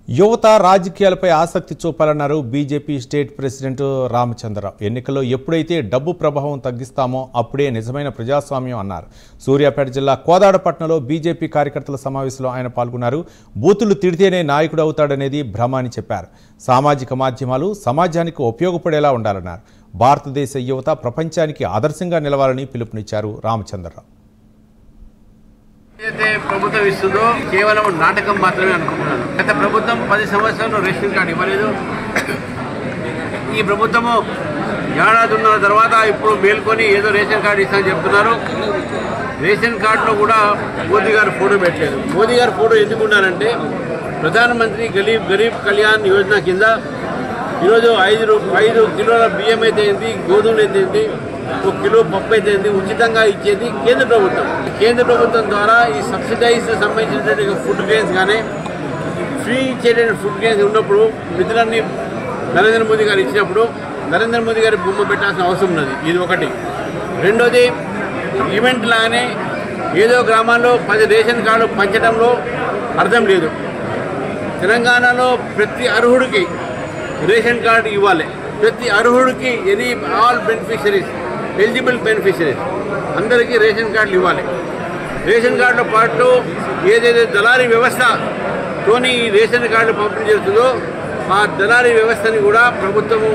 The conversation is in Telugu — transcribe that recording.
యువత రాజకీయాలపై ఆసక్తి చూపాలన్నారు బీజేపీ స్టేట్ ప్రెసిడెంట్ రామచంద్రరావు. ఎన్నికల్లో ఎప్పుడైతే డబ్బు ప్రభావం తగ్గిస్తామో అప్పుడే నిజమైన ప్రజాస్వామ్యం అన్నారు. సూర్యాపేట జిల్లా కోదాడపట్నంలో బీజేపీ కార్యకర్తల సమావేశంలో ఆయన పాల్గొన్నారు. బూతులు తిడితేనే నాయకుడు అవుతాడనేది భ్రమ అని చెప్పారు. సామాజిక మాధ్యమాలు సమాజానికి ఉపయోగపడేలా ఉండాలన్నారు. భారతదేశ యువత ప్రపంచానికి ఆదర్శంగా నిలవాలని పిలుపునిచ్చారు రామచంద్రరావు. ఏదైతే ప్రభుత్వం ఇస్తుందో కేవలం నాటకం మాత్రమే అనుకుంటున్నాను. గత ప్రభుత్వం 10 సంవత్సరాలు రేషన్ కార్డు ఇవ్వలేదు. ఈ ప్రభుత్వము ఏడాదిన్నర తర్వాత ఇప్పుడు మేల్కొని ఏదో రేషన్ కార్డు ఇస్తామని చెప్తున్నారు. రేషన్ కార్డులో కూడా మోదీ గారు ఫోటో పెట్టలేదు. మోదీ గారు ఫోటో ఎందుకున్నారంటే ప్రధానమంత్రి గరీబ్ కళ్యాణ్ యోజన కింద ఈరోజు 5 కిలోల బియ్యం అయితే ఏంటి, గోధుమలు అయితే ఏంటి, 1 కిలో పప్పు అయితే ఏంటి ఉచితంగా ఇచ్చేది కేంద్ర ప్రభుత్వం. కేంద్ర ప్రభుత్వం ద్వారా ఈ సబ్సిడైజ్ సంబంధించినటువంటి ఫుడ్ గ్రెయిన్స్ కానీ ఫ్రీ ఇచ్చేటువంటి ఫుడ్ గ్రెయిన్స్ ఉన్నప్పుడు నిధులన్నీ నరేంద్ర మోదీ గారు ఇచ్చినప్పుడు నరేంద్ర మోదీ గారి బొమ్మ పెట్టాల్సిన అవసరం ఉన్నది. ఇది ఒకటి. రెండోది, ఈవెంట్ లాగానే ఏదో గ్రామాల్లో 10 రేషన్ కార్డు పంచడంలో అర్థం లేదు. తెలంగాణలో ప్రతి అర్హుడికి రేషన్ కార్డు ఇవ్వాలి. ప్రతి అర్హుడికి ఆల్ బెనిఫిషరీస్, ఎలిజిబుల్ బెనిఫిషరీస్ అందరికీ రేషన్ కార్డులు ఇవ్వాలి. రేషన్ కార్డుతో పాటు ఏదైతే దళారీ వ్యవస్థతోని రేషన్ కార్డు పంపిణీ చేస్తుందో ఆ దళారీ వ్యవస్థని కూడా ప్రభుత్వము